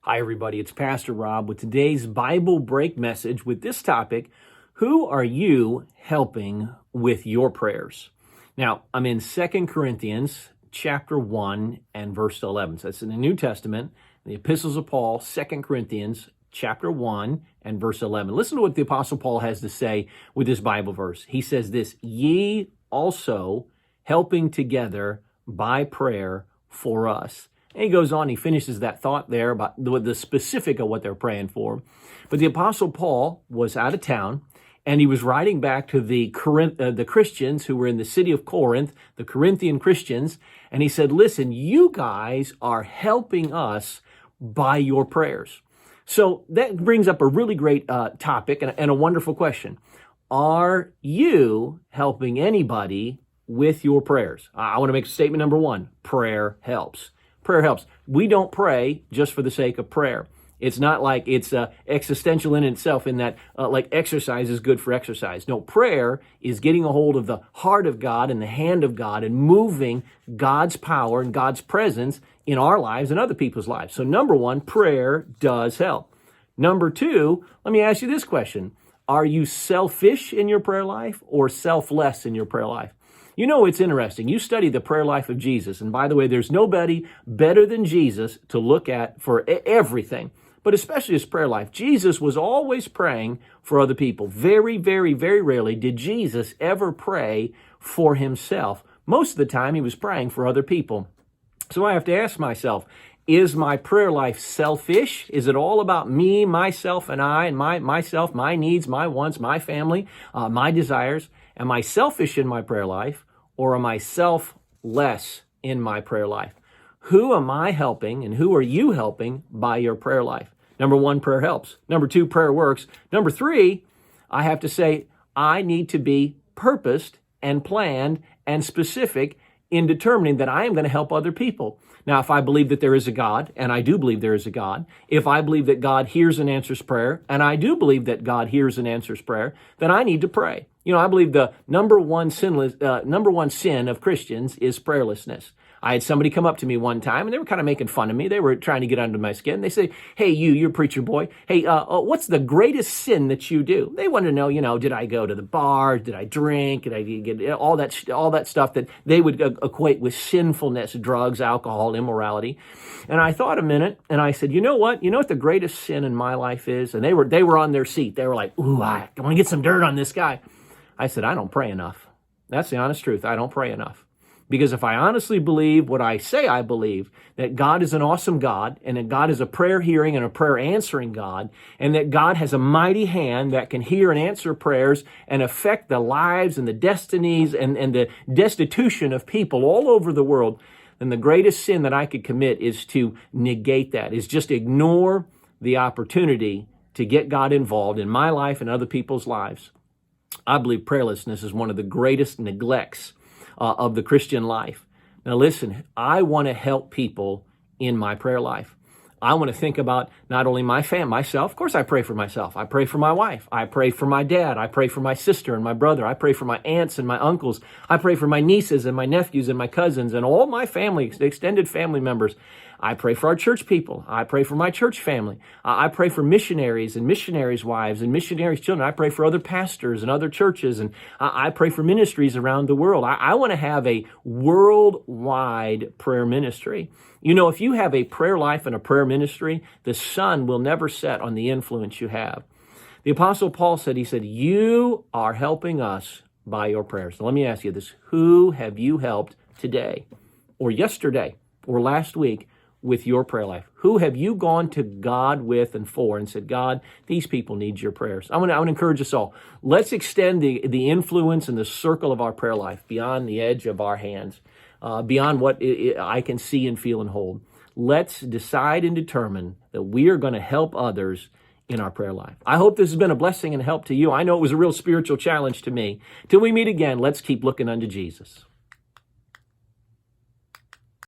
Hi, everybody. It's Pastor Rob with today's Bible break message with this topic: who are you helping with your prayers? Now, I'm in 2 Corinthians chapter 1 and verse 11. So that's in the New Testament, the epistles of Paul, 2 Corinthians chapter 1 and verse 11. Listen to what the Apostle Paul has to say with this Bible verse. He says this: ye also helping together by prayer for us. And he goes on, he finishes that thought there about the specific of what they're praying for. But the Apostle Paul was out of town, and he was writing back to the Christians who were in the city of Corinth, the Corinthian Christians, and he said, listen, you guys are helping us by your prayers. So that brings up a really great topic and a wonderful question. Are you helping anybody with your prayers? I want to make statement number one: prayer helps. Prayer helps. We don't pray just for the sake of prayer. It's not like it's existential in itself, in that like exercise is good for exercise. No, prayer is getting a hold of the heart of God and the hand of God and moving God's power and God's presence in our lives and other people's lives. So number one, prayer does help. Number two, let me ask you this question: are you selfish in your prayer life or selfless in your prayer life? You know, it's interesting. You study the prayer life of Jesus. And by the way, there's nobody better than Jesus to look at for everything, but especially his prayer life. Jesus was always praying for other people. Very, very, very rarely did Jesus ever pray for himself. Most of the time, he was praying for other people. So I have to ask myself, is my prayer life selfish? Is it all about me, myself, and I, and myself, my needs, my wants, my family, my desires? Am I selfish in my prayer life, or am I selfless in my prayer life? Who am I helping, and who are you helping by your prayer life? Number one, prayer helps. Number two, prayer works. Number three, I have to say, I need to be purposed and planned and specific in determining that I am going to help other people. Now, if I believe that there is a God, and I do believe there is a God, if I believe that God hears and answers prayer, and I do believe that God hears and answers prayer, then I need to pray. You know, I believe the number one sin of Christians is prayerlessness. I had somebody come up to me one time, and they were kind of making fun of me. They were trying to get under my skin. They say, hey, you're a preacher boy. Hey, what's the greatest sin that you do? They wanted to know, did I go to the bar? Did I drink? Did I get all that stuff that they would equate with sinfulness, drugs, alcohol, immorality. And I thought a minute, and I said, you know what? You know what the greatest sin in my life is? And they were on their seat. They were like, ooh, I want to get some dirt on this guy. I said, I don't pray enough. That's the honest truth. I don't pray enough. Because if I honestly believe what I say I believe, that God is an awesome God, and that God is a prayer hearing and a prayer answering God, and that God has a mighty hand that can hear and answer prayers and affect the lives and the destinies and the destitution of people all over the world, then the greatest sin that I could commit is to negate that, is just ignore the opportunity to get God involved in my life and other people's lives. I believe prayerlessness is one of the greatest neglects of the Christian life. Now listen, I want to help people in my prayer life. I want to think about not only myself. Of course, I pray for myself. I pray for my wife. I pray for my dad. I pray for my sister and my brother. I pray for my aunts and my uncles. I pray for my nieces and my nephews and my cousins and all my family, extended family members. I pray for our church people. I pray for my church family. I pray for missionaries and missionaries' wives and missionaries' children. I pray for other pastors and other churches, and I pray for ministries around the world. I want to have a worldwide prayer ministry. You know, if you have a prayer life and a prayer ministry, the sun will never set on the influence you have. The Apostle Paul said, you are helping us by your prayers. So let me ask you this: who have you helped today or yesterday or last week with your prayer life? Who have you gone to God with and for and said, God, these people need your prayers? I want to encourage us all. Let's extend the influence and the circle of our prayer life beyond the edge of our hands, beyond what I can see and feel and hold. Let's decide and determine that we are going to help others in our prayer life. I hope this has been a blessing and help to you. I know it was a real spiritual challenge to me. Till we meet again, let's keep looking unto Jesus.